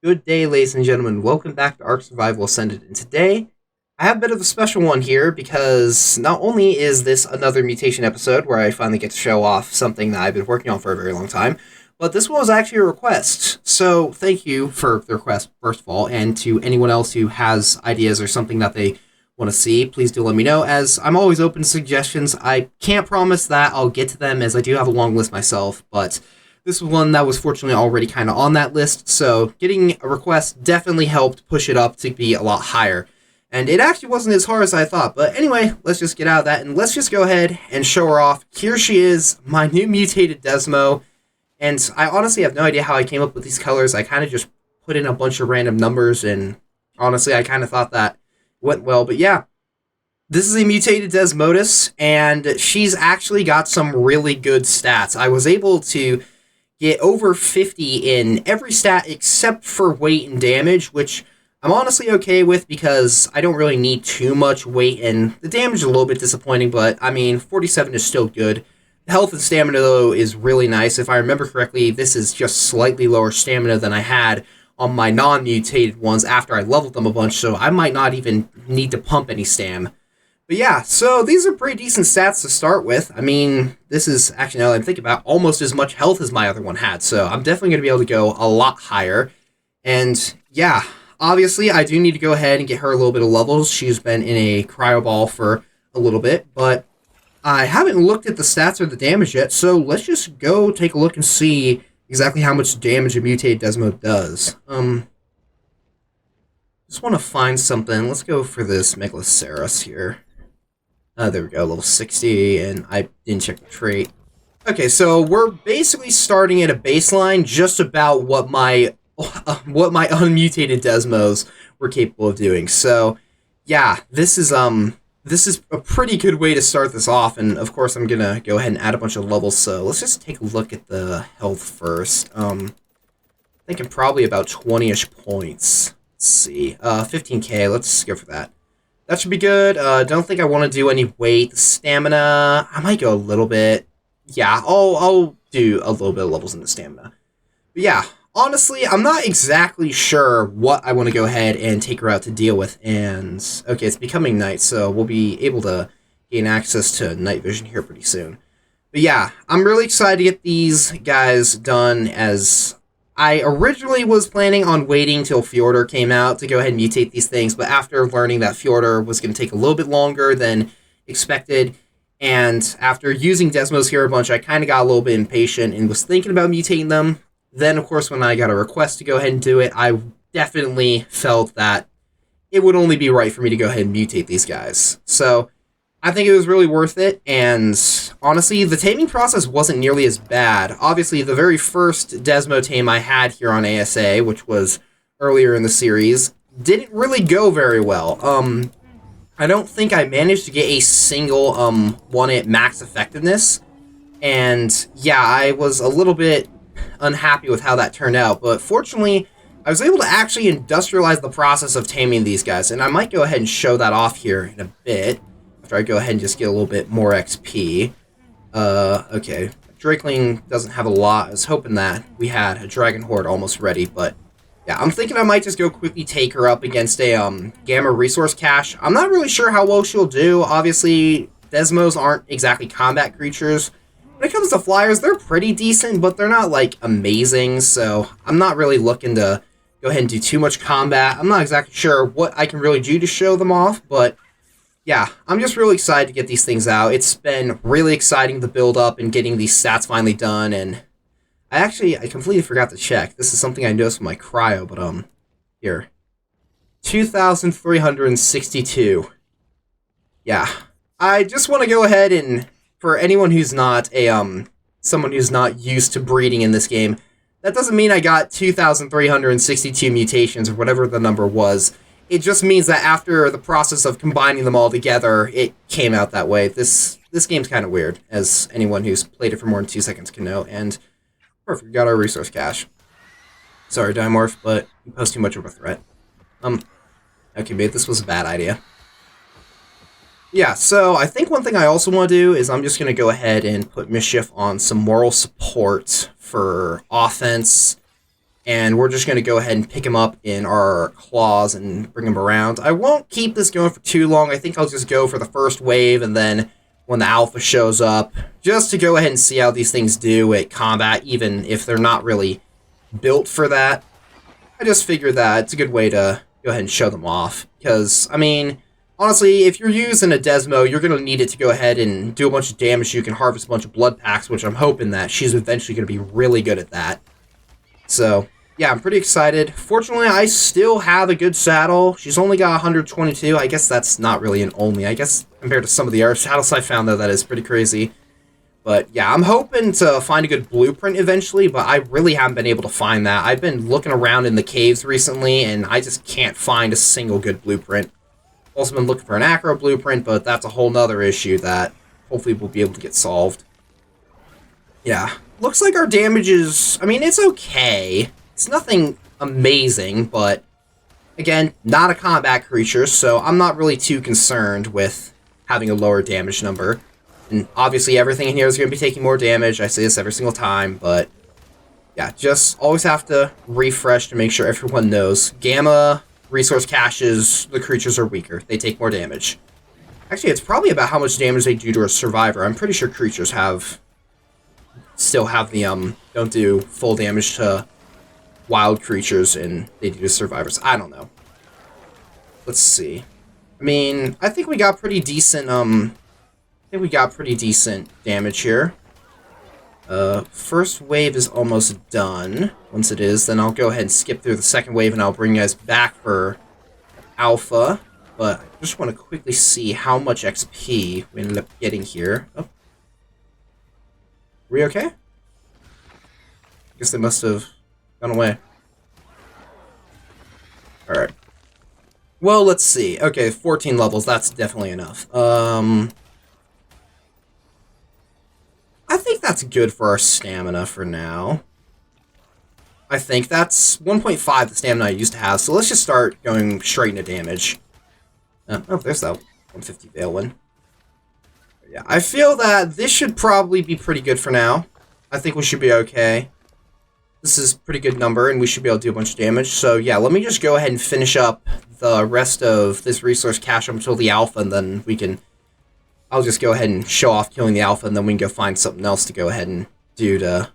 Good day, ladies and gentlemen. Welcome back to ARK Survival Ascended. And today, I have a bit of a special one here because not only is this another mutation episode where I finally get to show off something that I've been working on for a very long time, but this one was actually a request. So thank you for the request, first of all, and to anyone else who has ideas or something that they want to see, please do let me know, as I'm always open to suggestions. I can't promise that I'll get to them, as I do have a long list myself, but this was one that was fortunately already kind of on that list, so getting a request definitely helped push it up to be a lot higher. And it actually wasn't as hard as I thought, but anyway, let's just get out of that, and let's just go ahead and show her off. Here she is, my new mutated Desmo, and I honestly have no idea how I came up with these colors. I kind of just put in a bunch of random numbers, and honestly, I kind of thought that went well, but yeah. This is a mutated Desmodus, and she's actually got some really good stats. I was able to get over 50 in every stat except for weight and damage, which I'm honestly okay with because I don't really need too much weight, and the damage is a little bit disappointing, but I mean, 47 is still good. The health and stamina, though, is really nice. If I remember correctly, this is just slightly lower stamina than I had on my non-mutated ones after I leveled them a bunch, so I might not even need to pump any stam. But yeah, so these are pretty decent stats to start with. I mean, this is, actually, now that I'm thinking about, almost as much health as my other one had, so I'm definitely going to be able to go a lot higher. And yeah, obviously, I do need to go ahead and get her a little bit of levels. She's been in a cryo ball for a little bit, but I haven't looked at the stats or the damage yet, so let's just go take a look and see exactly how much damage a mutated Desmo does. Just want to find something. Let's go for this Megaloceros here. There we go, level 60, and I didn't check the trait. Okay, so we're basically starting at a baseline just about what my unmutated Desmos were capable of doing. So, yeah, this is a pretty good way to start this off, and of course I'm gonna go ahead and add a bunch of levels, so let's just take a look at the health first. Thinking probably about 20-ish points. Let's see, 15k, let's go for that. That should be good. Don't think I want to do any weight. Stamina, I might go a little bit. Yeah, I'll do a little bit of levels in the stamina. But yeah, honestly, I'm not exactly sure what I want to go ahead and take her out to deal with. And, okay, it's becoming night, so we'll be able to gain access to night vision here pretty soon. But yeah, I'm really excited to get these guys done, as I originally was planning on waiting till Fjordur came out to go ahead and mutate these things, but after learning that Fjordur was going to take a little bit longer than expected, and after using Desmos here a bunch, I kind of got a little bit impatient and was thinking about mutating them. Then, of course, when I got a request to go ahead and do it, I definitely felt that it would only be right for me to go ahead and mutate these guys. So I think it was really worth it, and honestly, the taming process wasn't nearly as bad. Obviously, the very first Desmo tame I had here on ASA, which was earlier in the series, didn't really go very well. I don't think I managed to get a single 1-hit max effectiveness, and yeah, I was a little bit unhappy with how that turned out, but fortunately, I was able to actually industrialize the process of taming these guys, and I might go ahead and show that off here in a bit, after I go ahead and just get a little bit more XP. Okay. Drakeling doesn't have a lot. I was hoping that we had a Dragon Horde almost ready, but yeah, I'm thinking I might just go quickly take her up against a Gamma Resource Cache. I'm not really sure how well she'll do. Obviously, Desmos aren't exactly combat creatures. When it comes to flyers, they're pretty decent, but they're not, like, amazing, so I'm not really looking to go ahead and do too much combat. I'm not exactly sure what I can really do to show them off, but yeah, I'm just really excited to get these things out. It's been really exciting to build up and getting these stats finally done, and I completely forgot to check. This is something I noticed with my cryo, but here. 2,362. Yeah. I just want to go ahead and, for anyone who's not someone who's not used to breeding in this game, that doesn't mean I got 2,362 mutations or whatever the number was. It just means that after the process of combining them all together, it came out that way. This game's kind of weird, as anyone who's played it for more than 2 seconds can know. And perfect, we got our resource cache. Sorry, Dimorph, but you pose too much of a threat. Okay, mate, this was a bad idea. Yeah, so I think one thing I also want to do is I'm just going to go ahead and put Mischief on some moral support for offense. and we're just going to go ahead and pick him up in our claws and bring him around. I won't keep this going for too long. I think I'll just go for the first wave, and then when the alpha shows up, just to go ahead and see how these things do at combat, even if they're not really built for that. I just figured that it's a good way to go ahead and show them off, because, I mean, honestly, if you're using a Desmo, you're going to need it to go ahead and do a bunch of damage so you can harvest a bunch of blood packs, which I'm hoping that she's eventually going to be really good at that. So, yeah, I'm pretty excited. Fortunately, I still have a good saddle. She's only got 122. I guess that's not really an only. I guess compared to some of the other saddles I found, though, that is pretty crazy. But, yeah, I'm hoping to find a good blueprint eventually, but I really haven't been able to find that. I've been looking around in the caves recently, and I just can't find a single good blueprint. Also been looking for an acro blueprint, but that's a whole nother issue that hopefully we'll be able to get solved. Yeah, looks like our damage is, I mean, it's okay. It's nothing amazing, but again, not a combat creature, so I'm not really too concerned with having a lower damage number. And obviously everything in here is going to be taking more damage. I say this every single time, but yeah, just always have to refresh to make sure everyone knows. Gamma resource caches, the creatures are weaker. They take more damage. Actually, it's probably about how much damage they do to a survivor. I'm pretty sure creatures still have the, don't do full damage to wild creatures and they do to survivors. I don't know. Let's see. I mean, I think we got pretty decent, damage here. First wave is almost done. Once it is, then I'll go ahead and skip through the second wave and I'll bring you guys back for alpha. But I just want to quickly see how much XP we ended up getting here. Oh. Were we okay? I guess they must have gone away. Alright. Well, let's see. Okay, 14 levels. That's definitely enough. I think that's good for our stamina for now. I think that's 1.5 the stamina I used to have, so let's just start going straight into damage. Oh, there's that 150 Veil one. Yeah, I feel that this should probably be pretty good for now. I think we should be okay. This is a pretty good number, and we should be able to do a bunch of damage. So yeah, let me just go ahead and finish up the rest of this resource cache up until the alpha, and then we can... I'll just go ahead and show off killing the alpha, and then we can go find something else to go ahead and do to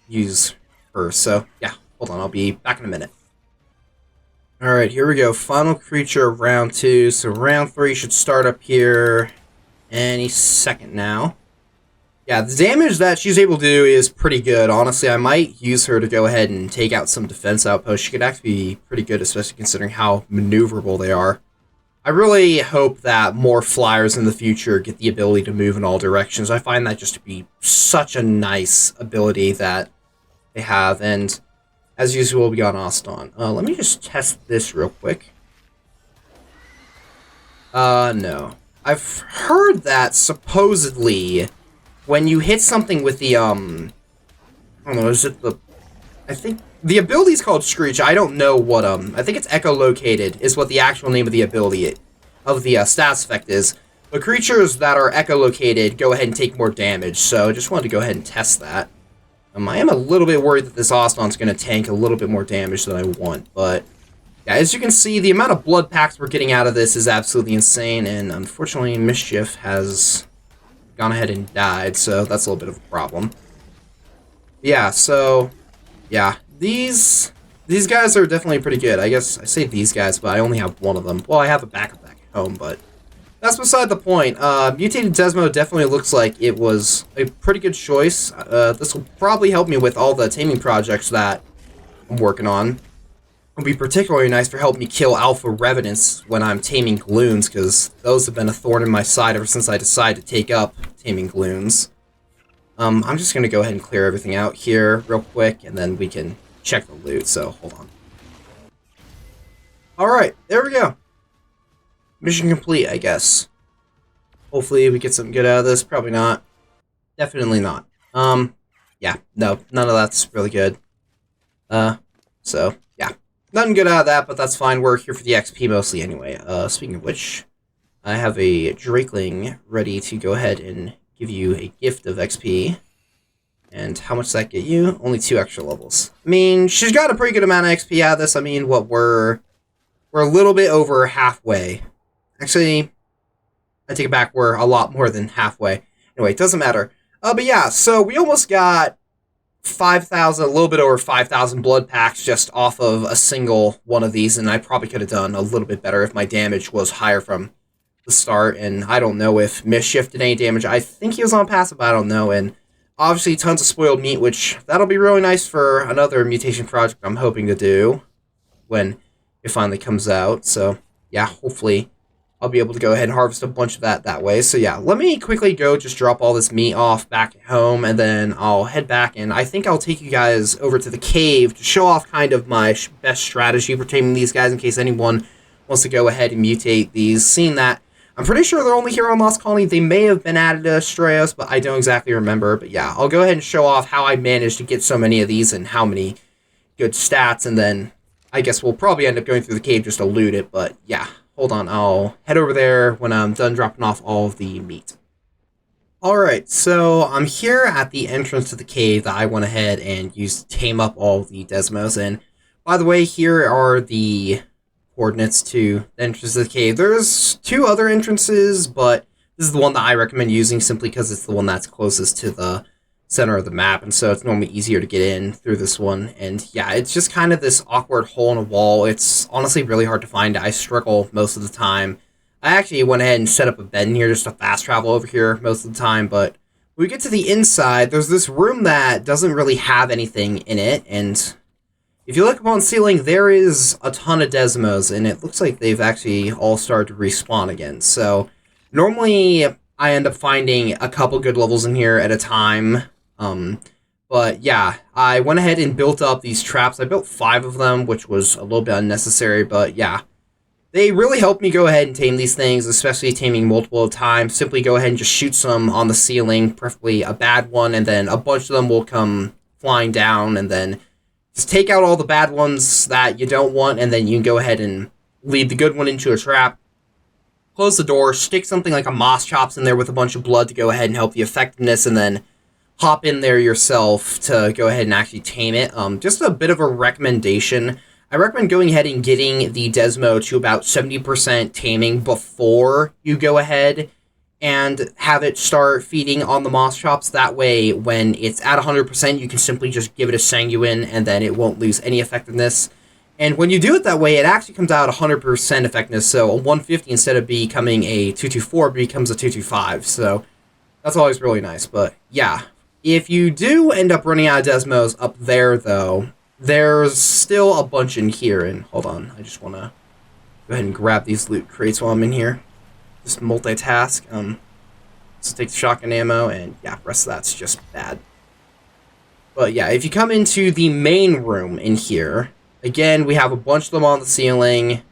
use her. So yeah, hold on, I'll be back in a minute. Alright, here we go. Final creature of round 2. So round 3 should start up here any second now. Yeah, the damage that she's able to do is pretty good. Honestly, I might use her to go ahead and take out some defense outposts. She could actually be pretty good, especially considering how maneuverable they are. I really hope that more flyers in the future get the ability to move in all directions. I find that just to be such a nice ability that they have, and as usual, we got Oston. Let me just test this real quick. No. I've heard that supposedly when you hit something with the, I don't know, is it the... I think the ability is called Screech. I don't know what, I think it's echolocated is what the actual name of the ability, of the status effect is. But creatures that are echolocated go ahead and take more damage, so I just wanted to go ahead and test that. I am a little bit worried that this Oston's going to tank a little bit more damage than I want, but yeah, as you can see, the amount of blood packs we're getting out of this is absolutely insane, and unfortunately Mischief has gone ahead and died, so that's a little bit of a problem. Yeah, so... yeah, these guys are definitely pretty good. I guess I say these guys, but I only have one of them. Well, I have a backup back at home, but that's beside the point. Mutated Desmo definitely looks like it was a pretty good choice. This will probably help me with all the taming projects that I'm working on. It'll be particularly nice for helping me kill Alpha Revenants when I'm taming Gloons, because those have been a thorn in my side ever since I decided to take up taming Gloons. I'm just going to go ahead and clear everything out here real quick, and then we can check the loot, so hold on. Alright, there we go. Mission complete, I guess. Hopefully we get something good out of this. Probably not. Definitely not. Yeah, no, none of that's really good. So, yeah. Nothing good out of that, but that's fine. We're here for the XP mostly anyway. Speaking of which, I have a Drakeling ready to go ahead and give you a gift of XP. And how much does that get you? Only 2 extra levels. I mean, she's got a pretty good amount of XP out of this. I mean, what, we're a little bit over halfway. Actually, I take it back, we're a lot more than halfway. Anyway, it doesn't matter. But yeah, so we almost got 5,000, a little bit over 5,000 blood packs just off of a single one of these, and I probably could have done a little bit better if my damage was higher from the start, and I don't know if Mischief did any damage. I think he was on passive, but I don't know, and obviously tons of spoiled meat, which that'll be really nice for another mutation project I'm hoping to do when it finally comes out. So yeah, hopefully I'll be able to go ahead and harvest a bunch of that way. So yeah, let me quickly go just drop all this meat off back at home, and then I'll head back, and I think I'll take you guys over to the cave to show off kind of my best strategy for taming these guys in case anyone wants to go ahead and mutate these. Seeing that I'm pretty sure they're only here on Lost Colony. They may have been added to Astraeos, but I don't exactly remember. But yeah, I'll go ahead and show off how I managed to get so many of these and how many good stats, and then I guess we'll probably end up going through the cave just to loot it, but yeah. Hold on, I'll head over there when I'm done dropping off all of the meat. Alright, so I'm here at the entrance to the cave that I went ahead and used to tame up all the Desmos. And by the way, here are the coordinates to the entrance to the cave. There's 2 other entrances, but this is the one that I recommend using simply because it's the one that's closest to the center of the map, and so it's normally easier to get in through this one. And yeah, it's just kind of this awkward hole in a wall. It's honestly really hard to find. I struggle most of the time. I actually went ahead and set up a bed in here just to fast travel over here most of the time, but when we get to the inside, there's this room that doesn't really have anything in it, and if you look up on the ceiling, there is a ton of Desmos, and it looks like they've actually all started to respawn again. So normally I end up finding a couple good levels in here at a time. But yeah, I went ahead and built up these traps. I built 5 of them, which was a little bit unnecessary, but yeah. They really helped me go ahead and tame these things, especially taming multiple at a time. Simply go ahead and just shoot some on the ceiling, preferably a bad one, and then a bunch of them will come flying down, and then just take out all the bad ones that you don't want, and then you can go ahead and lead the good one into a trap. Close the door, stick something like a moss chops in there with a bunch of blood to go ahead and help the effectiveness, and then hop in there yourself to go ahead and actually tame it. Just a bit of a recommendation. I recommend going ahead and getting the Desmo to about 70% taming before you go ahead and have it start feeding on the moss chops. That way, when it's at 100%, you can simply just give it a sanguine, and then it won't lose any effectiveness. And when you do it that way, it actually comes out 100% effectiveness, so a 150 instead of becoming a 224 becomes a 225, so that's always really nice. But yeah, if you do end up running out of Desmos up there, though, there's still a bunch in here, and hold on, I just want to go ahead and grab these loot crates while I'm in here. Just multitask, so take the shotgun ammo, and yeah, rest of that's just bad. But yeah, if you come into the main room in here, again, we have a bunch of them on the ceiling.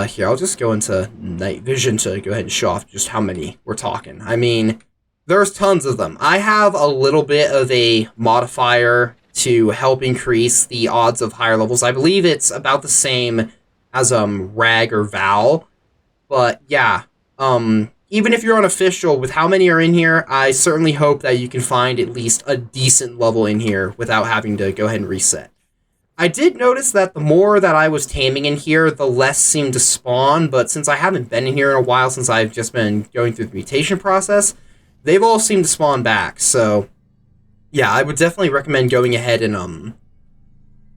Here, I'll just go into night vision to go ahead and show off just how many we're talking. I mean, there's tons of them. I have a little bit of a modifier to help increase the odds of higher levels. I believe it's about the same as Rag or Val. But yeah, even if you're unofficial, with how many are in here, I certainly hope that you can find at least a decent level in here without having to go ahead and reset. I did notice that the more that I was taming in here, the less seemed to spawn, but since I haven't been in here in a while, since I've just been going through the mutation process, they've all seemed to spawn back. So yeah, I would definitely recommend going ahead and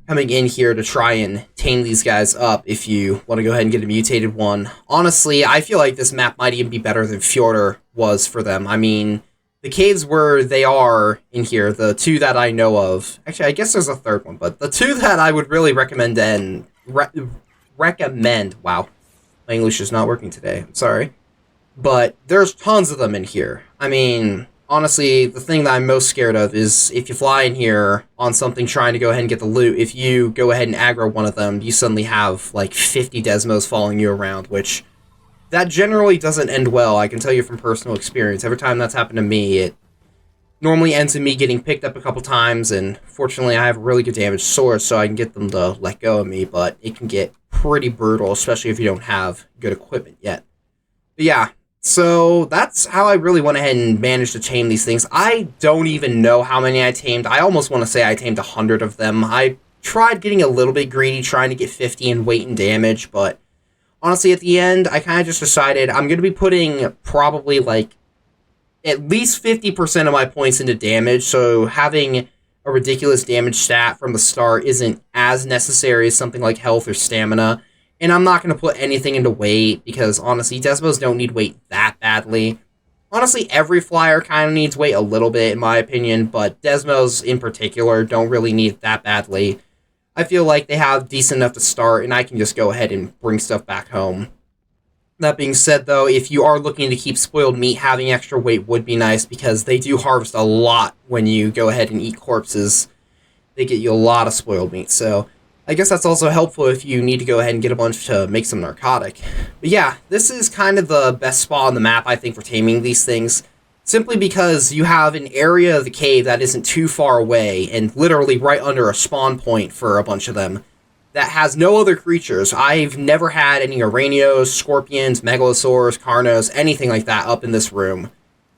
coming in here to try and tame these guys up if you want to go ahead and get a mutated one. Honestly, I feel like this map might even be better than Fjordur was for them. I mean, the caves where they are in here, the 2 that I know of, actually, I guess there's a 3rd one, but the 2 that I would really recommend wow, my English is not working today, I'm sorry, but there's tons of them in here. I mean, honestly, the thing that I'm most scared of is if you fly in here on something trying to go ahead and get the loot, if you go ahead and aggro one of them, you suddenly have like 50 Desmos following you around, which that generally doesn't end well. I can tell you from personal experience. Every time that's happened to me, it normally ends in me getting picked up a couple times, and fortunately I have a really good damage sword, so I can get them to let go of me, but it can get pretty brutal, especially if you don't have good equipment yet. But yeah, So that's how I really went ahead and managed to tame these things. I don't even know how many I tamed. I almost want to say I tamed 100 of them. I tried getting a little bit greedy, trying to get 50 in weight and damage, but honestly, at the end, I kind of just decided I'm going to be putting probably like at least 50% of my points into damage, so having a ridiculous damage stat from the start isn't as necessary as something like health or stamina. And I'm not going to put anything into weight, because honestly, Desmos don't need weight that badly. Honestly, every flyer kind of needs weight a little bit, in my opinion, but Desmos in particular don't really need it that badly. I feel like they have decent enough to start, and I can just go ahead and bring stuff back home. That being said, though, if you are looking to keep spoiled meat, having extra weight would be nice, because they do harvest a lot when you go ahead and eat corpses. They get you a lot of spoiled meat, so I guess that's also helpful if you need to go ahead and get a bunch to make some narcotic. But yeah, this is kind of the best spot on the map, I think, for taming these things, simply because you have an area of the cave that isn't too far away, and literally right under a spawn point for a bunch of them, that has no other creatures. I've never had any Araneos, Scorpions, Megalosaurs, Carnos, anything like that up in this room.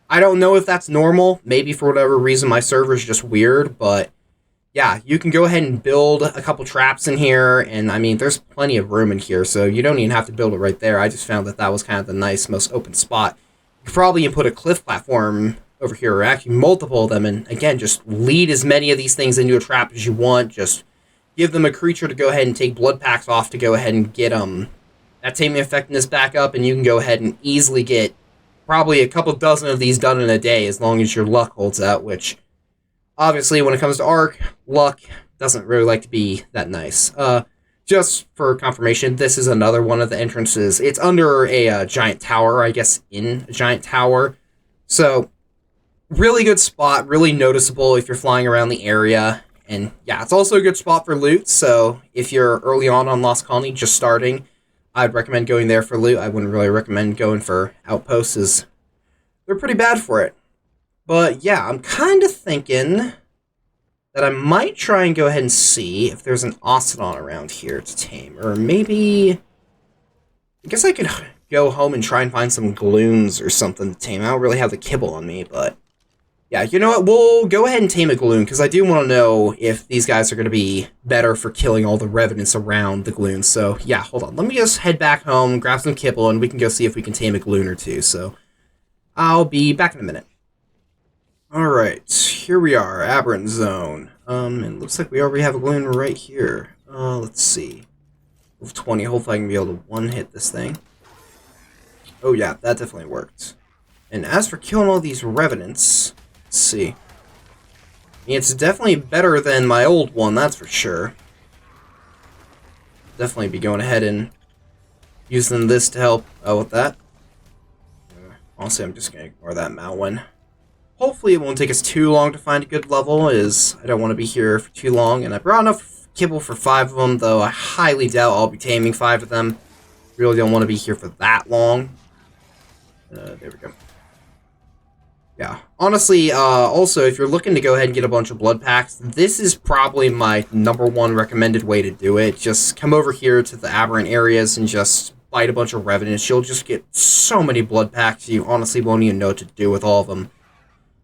I don't know if that's normal. Maybe for whatever reason my server's just weird, but yeah, you can go ahead and build a couple traps in here, and I mean, there's plenty of room in here, so you don't even have to build it right there. I just found that that was kind of the nice, most open spot. You could probably put a cliff platform over here, or actually multiple of them, and again, just lead as many of these things into a trap as you want. Just give them a creature to go ahead and take blood packs off to go ahead and get that taming effectiveness back up, and you can go ahead and easily get probably a couple dozen of these done in a day, as long as your luck holds out, which obviously when it comes to ARK, luck doesn't really like to be that nice. Just for confirmation, this is another one of the entrances. It's under a giant tower, I guess in a giant tower. So, really good spot, really noticeable if you're flying around the area. And yeah, it's also a good spot for loot, so if you're early on Lost Colony, just starting, I'd recommend going there for loot. I wouldn't really recommend going for outposts, as they're pretty bad for it. But yeah, I'm kind of thinking that I might try and go ahead and see if there's an Octodon around here to tame. Or maybe, I guess I could go home and try and find some Gloons or something to tame. I don't really have the kibble on me, but yeah, you know what? We'll go ahead and tame a Gloon, because I do want to know if these guys are going to be better for killing all the revenants around the Gloons. So yeah, hold on. Let me just head back home, grab some kibble, and we can go see if we can tame a Gloon or two. So I'll be back in a minute. Alright, here we are, Aberrant Zone. It looks like we already have a Gloon right here. Let's see. With 20, hopefully I can be able to one-hit this thing. Oh yeah, that definitely worked. And as for killing all these revenants, let's see. It's definitely better than my old one, that's for sure. Definitely be going ahead and using this to help out with that. Honestly, I'm just going to ignore that Malwyn. Hopefully it won't take us too long to find a good level, as I don't want to be here for too long. And I brought enough kibble for 5 of them, though I highly doubt I'll be taming 5 of them. Really don't want to be here for that long. There we go. Yeah, honestly, also, if you're looking to go ahead and get a bunch of blood packs, this is probably my #1 recommended way to do it. Just come over here to the aberrant areas and just fight a bunch of revenants. You'll just get so many blood packs, you honestly won't even know what to do with all of them.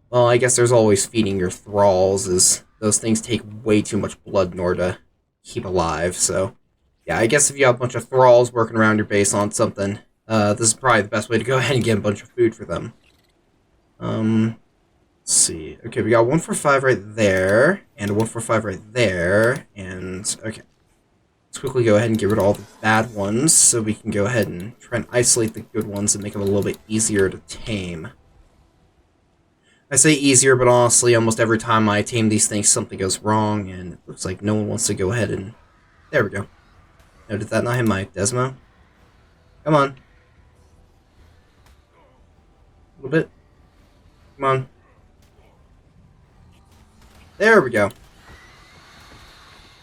Well, I guess there's always feeding your thralls, as those things take way too much blood in order to keep alive, so yeah, I guess if you have a bunch of thralls working around your base on something, this is probably the best way to go ahead and get a bunch of food for them. Let's see. Okay, we got 1 for 5 right there, and a 1 for 5 right there, and okay. Let's quickly go ahead and get rid of all the bad ones, so we can go ahead and try and isolate the good ones and make them a little bit easier to tame. I say easier, but honestly, almost every time I tame these things, something goes wrong, and it looks like no one wants to go ahead and... There we go. No, did that not hit my Desmo? Come on. A little bit. Come on. There we go.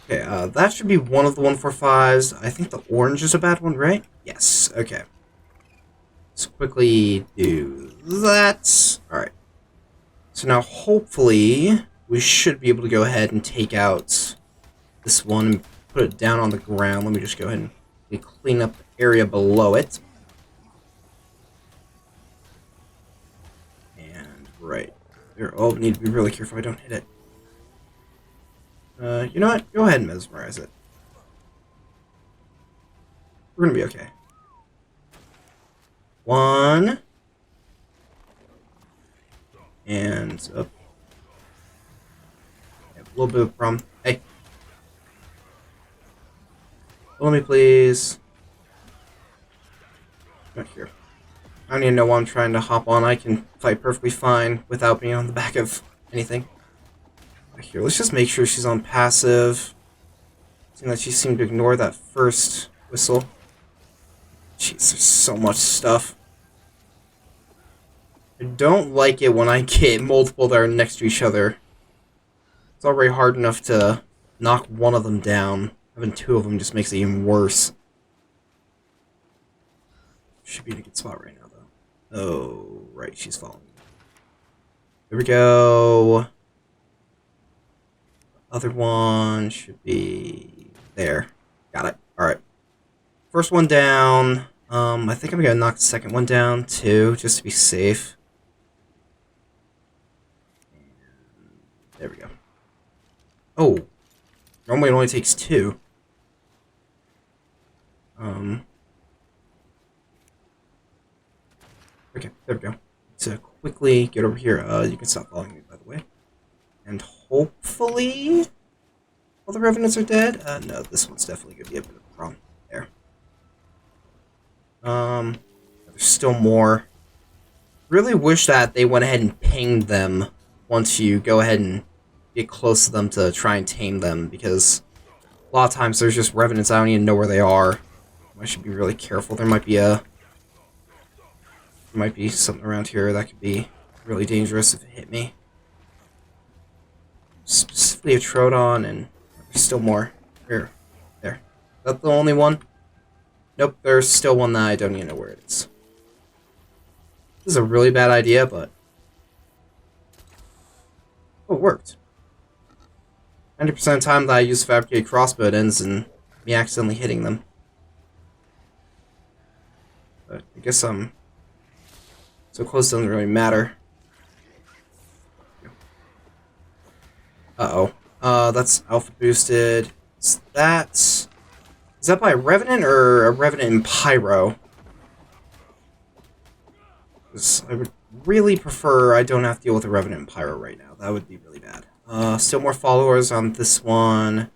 Okay, that should be one of the 145s. I think the orange is a bad one, right? Yes, okay. Let's quickly do that. Alright. So now, hopefully, we should be able to go ahead and take out this one and put it down on the ground. Let me just go ahead and clean up the area below it. Here, oh, need to be really careful I don't hit it. You know what? Go ahead and mesmerize it. We're gonna be okay. 1. And up. A little bit of a problem. Hey. Follow me, please. Not here. I don't even know why I'm trying to hop on. I can fight perfectly fine without being on the back of anything. Here, let's just make sure she's on passive. Seeing that she seemed to ignore that first whistle. Jeez, there's so much stuff. I don't like it when I get multiple that are next to each other. It's already hard enough to knock one of them down. Having 2 of them just makes it even worse. Should be in a good spot right now, though. Oh, right, she's following me. There we go. The other one should be there. Got it. Alright. First one down. I think I'm gonna knock the second one down, too, just to be safe. There we go. Oh. Normally it only takes 2. Okay, there we go. To quickly get over here. You can stop following me, by the way. And hopefully all the revenants are dead. No, this one's definitely gonna be a bit of a problem. There. There's still more. Really wish that they went ahead and pinged them once you go ahead and get close to them to try and tame them, because a lot of times there's just revenants I don't even know where they are. I should be really careful. There might be something around here that could be really dangerous if it hit me. Specifically a Troodon, and there's still more. Here. There. Is that the only one? Nope, there's still one that I don't even know where it is. This is a really bad idea, but... Oh, it worked. 90% of the time that I use fabricated crossbow, it ends in me accidentally hitting them. But I guess so close doesn't really matter. Uh-oh. That's alpha boosted. Is that by a Revenant or a Revenant in Pyro? I would really prefer I don't have to deal with a Revenant in Pyro right now. That would be really bad. Still more followers on this one.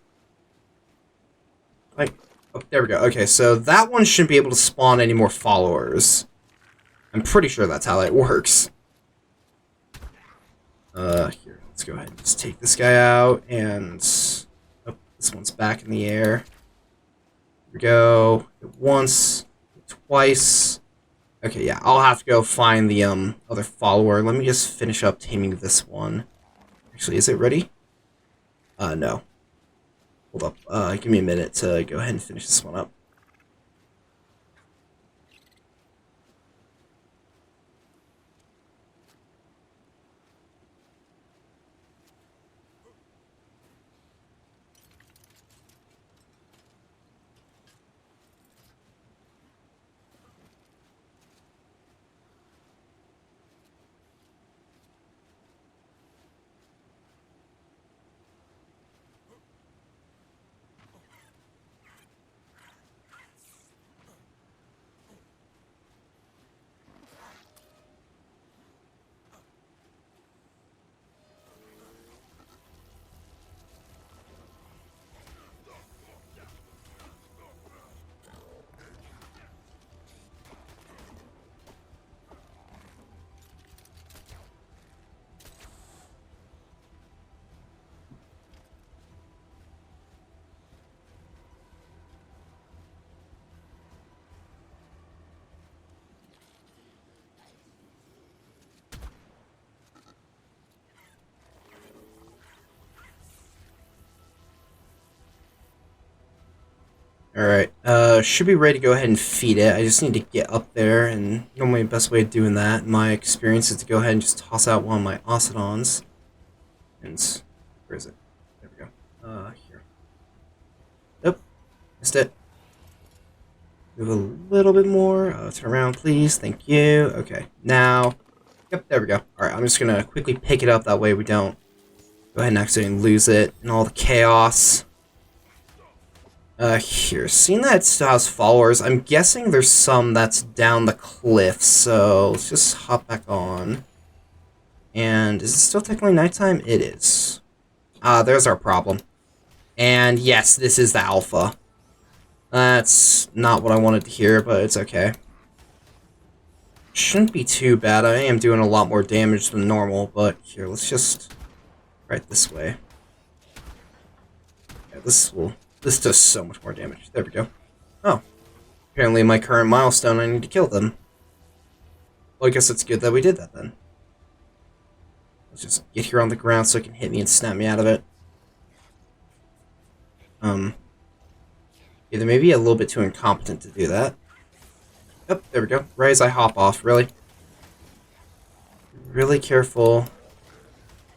Oh, there we go. Okay, so that one shouldn't be able to spawn any more followers. I'm pretty sure that's how that works. Here, let's go ahead and just take this guy out, and... Oh, this one's back in the air. Here we go. Hit once, hit twice. Okay, yeah, I'll have to go find the, other follower. Let me just finish up taming this one. Actually, is it ready? No. Hold up, give me a minute to go ahead and finish this one up. Alright, should be ready to go ahead and feed it. I just need to get up there, and normally the best way of doing that, in my experience, is to go ahead and just toss out one of my Ocedons. And, where is it? There we go. Here. Nope. Missed it. Move a little bit more. Turn around, please. Thank you. Okay, now, Yep, there we go. Alright, I'm just gonna quickly pick it up, that way we don't go ahead and accidentally lose it in all the chaos. Here, seeing that it still has followers, I'm guessing there's some that's down the cliff, so let's just hop back on. And is it still technically nighttime? It is. There's our problem. And yes, this is the alpha. That's not what I wanted to hear, but it's okay. Shouldn't be too bad. I am doing a lot more damage than normal, but here, let's just right this way. Yeah, this does so much more damage. There we go. Oh. Apparently my current milestone, I need to kill them. Well, I guess it's good that we did that then. Let's just get here on the ground so it can hit me and snap me out of it. Yeah, they may be a little bit too incompetent to do that. Oh, there we go. Right as I hop off, really. Really careful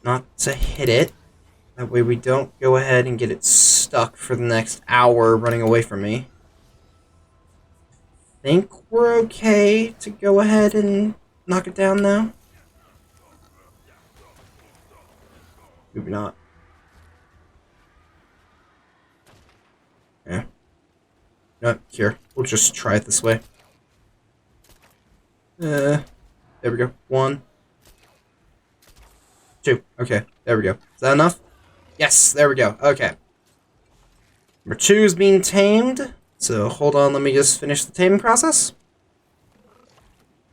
not to hit it. That way we don't go ahead and get it stuck for the next hour running away from me. I think we're okay to go ahead and knock it down now. Maybe not. Yeah. No, here. We'll just try it this way. There we go. 1, 2. Okay, there we go. Is that enough? Yes, there we go. Okay. Number 2 is being tamed. So hold on, let me just finish the taming process.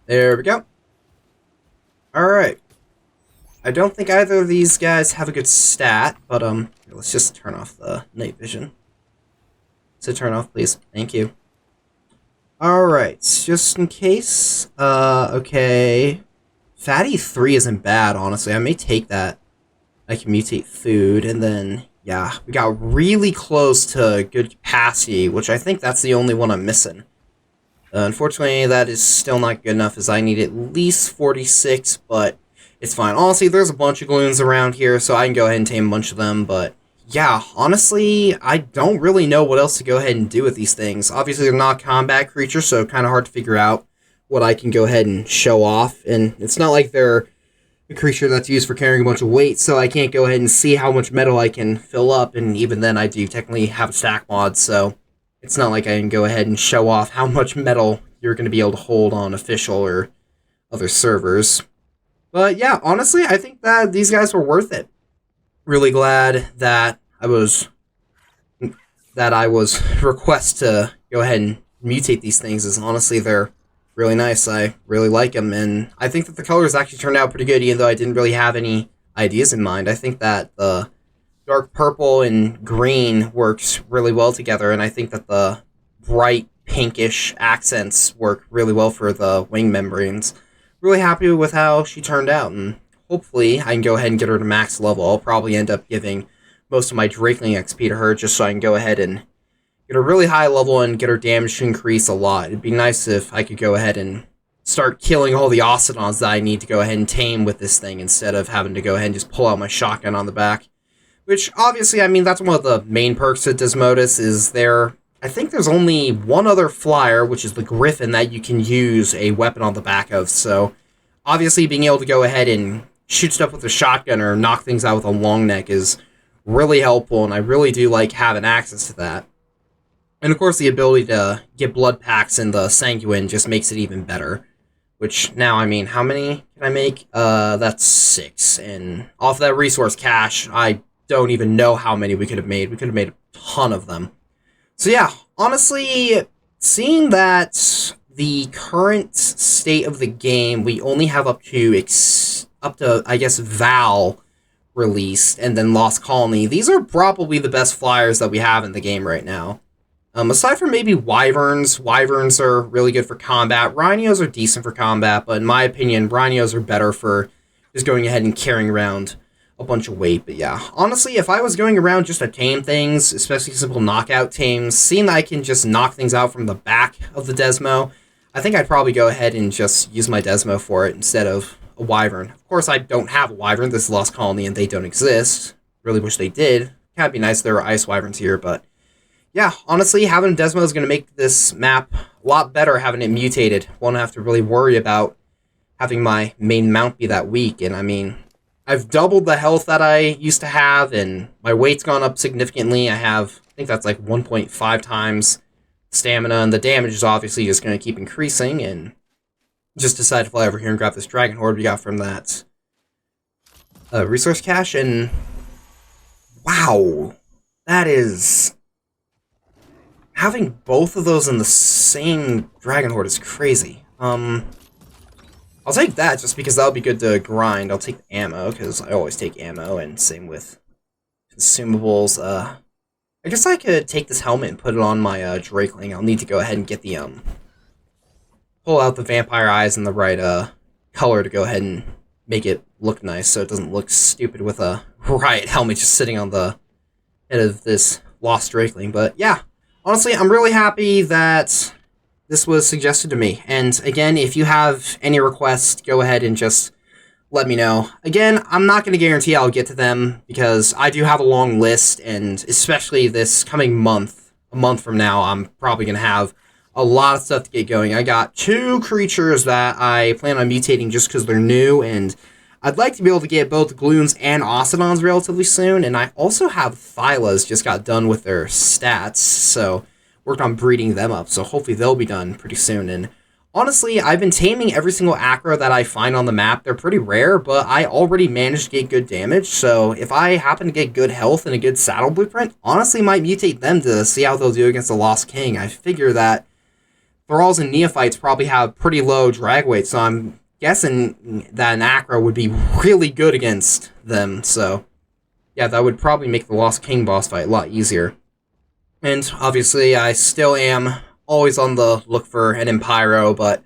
There we go. Alright. I don't think either of these guys have a good stat, but let's just turn off the night vision. So turn off, please. Thank you. Alright, just in case. Okay. Fatty 3 isn't bad, honestly. I may take that. I can mutate food, and then, yeah, we got really close to good capacity, which I think that's the only one I'm missing. Unfortunately, that is still not good enough, as I need at least 46, but it's fine. Honestly, there's a bunch of galoons around here, so I can go ahead and tame a bunch of them, but yeah, honestly, I don't really know what else to go ahead and do with these things. Obviously, they're not combat creatures, so kind of hard to figure out what I can go ahead and show off, and it's not like they're a creature that's used for carrying a bunch of weight, so I can't go ahead and see how much metal I can fill up, and even then I do technically have a stack mod, so it's not like I can go ahead and show off how much metal you're going to be able to hold on official or other servers. But yeah, honestly, I think that these guys were worth it. Really glad that I was requested to go ahead and mutate these things, as honestly they're really nice. I really like them, and I think that the colors actually turned out pretty good, even though I didn't really have any ideas in mind. I think that the dark purple and green works really well together, and I think that the bright pinkish accents work really well for the wing membranes. Really happy with how she turned out, and hopefully I can go ahead and get her to max level. I'll probably end up giving most of my Drakeling XP to her, just so I can go ahead and get her really high level and get her damage to increase a lot. It'd be nice if I could go ahead and start killing all the Octodons that I need to go ahead and tame with this thing, instead of having to go ahead and just pull out my shotgun on the back. Which, obviously, I mean, that's one of the main perks of Desmodus, is I think there's only one other flyer, which is the Griffin, that you can use a weapon on the back of, so obviously being able to go ahead and shoot stuff with a shotgun or knock things out with a long neck is really helpful, and I really do like having access to that. And of course, the ability to get blood packs in the Sanguine just makes it even better. Which, now, I mean, how many can I make? That's 6. And off that resource cache, I don't even know how many we could have made. We could have made a ton of them. So yeah, honestly, seeing that the current state of the game, we only have up to, I guess, Val released, and then Lost Colony. These are probably the best flyers that we have in the game right now. Aside from maybe Wyverns are really good for combat. Rhinos are decent for combat, but in my opinion, Rhinos are better for just going ahead and carrying around a bunch of weight. But yeah, honestly, if I was going around just to tame things, especially simple knockout tames, seeing that I can just knock things out from the back of the Desmo, I think I'd probably go ahead and just use my Desmo for it instead of a Wyvern. Of course, I don't have a Wyvern. This is Lost Colony, and they don't exist. Really wish they did. It'd be nice if there were Ice Wyverns here, but yeah, honestly, having Desmo is going to make this map a lot better having it mutated. Won't have to really worry about having my main mount be that weak. And I mean, I've doubled the health that I used to have, and my weight's gone up significantly. I think that's like 1.5 times stamina, and the damage is obviously just going to keep increasing, and just decided to fly over here and grab this dragon horde we got from that resource cache, and wow, that is... Having both of those in the same dragon horde is crazy. I'll take that just because that'll be good to grind. I'll take the ammo because I always take ammo, and same with consumables. I guess I could take this helmet and put it on my Drakeling. I'll need to go ahead and get the pull out the vampire eyes in the right color to go ahead and make it look nice, so it doesn't look stupid with a riot helmet just sitting on the head of this lost Drakeling. But yeah, honestly, I'm really happy that this was suggested to me. And again, if you have any requests, go ahead and just let me know. Again, I'm not going to guarantee I'll get to them because I do have a long list, and especially this coming month, a month from now, I'm probably going to have a lot of stuff to get going. I got 2 creatures that I plan on mutating just because they're new, and I'd like to be able to get both Gloons and Octodons relatively soon, and I also have Thylas just got done with their stats, so worked on breeding them up, so hopefully they'll be done pretty soon. And honestly, I've been taming every single acro that I find on the map. They're pretty rare, but I already managed to get good damage, so if I happen to get good health and a good saddle blueprint, honestly might mutate them to see how they'll do against the Lost King. I figure that Thralls and Neophytes probably have pretty low drag weight, so I'm guessing that an acro would be really good against them, so yeah, that would probably make the Lost King boss fight a lot easier. And obviously, I still am always on the look for an Empyro, but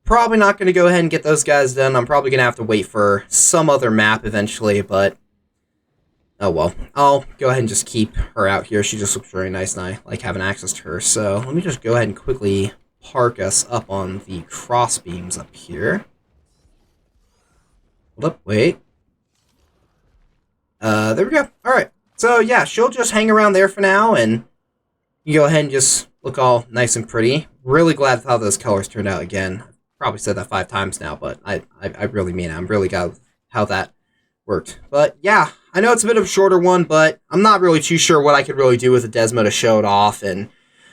probably not going to go ahead and get those guys done. I'm probably going to have to wait for some other map eventually, but oh well. I'll go ahead and just keep her out here. She just looks very nice, and I like having access to her. So let me just go ahead and quickly park us up on the cross beams up here. Hold up, wait. There we go. Alright. So yeah, she'll just hang around there for now, and you go ahead and just look all nice and pretty. Really glad with how those colors turned out again. I've probably said that 5 times now, but I really mean it. I'm really glad with how that worked. But yeah, I know it's a bit of a shorter one, but I'm not really too sure what I could really do with the Desmo to show it off, and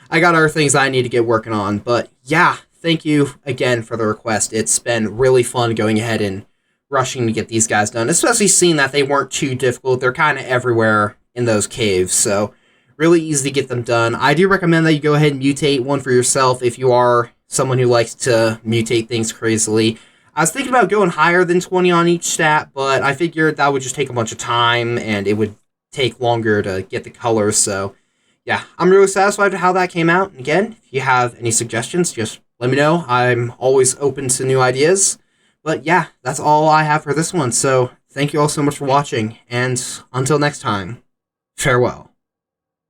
I got other things I need to get working on. But yeah, thank you again for the request. It's been really fun going ahead and rushing to get these guys done, especially seeing that they weren't too difficult. They're kind of everywhere in those caves, so really easy to get them done. I do recommend that you go ahead and mutate one for yourself if you are someone who likes to mutate things crazily. I was thinking about going higher than 20 on each stat, but I figured that would just take a bunch of time, and it would take longer to get the colors, so yeah, I'm really satisfied with how that came out. And again, if you have any suggestions, just let me know. I'm always open to new ideas. But yeah, that's all I have for this one, so thank you all so much for watching, and until next time, farewell.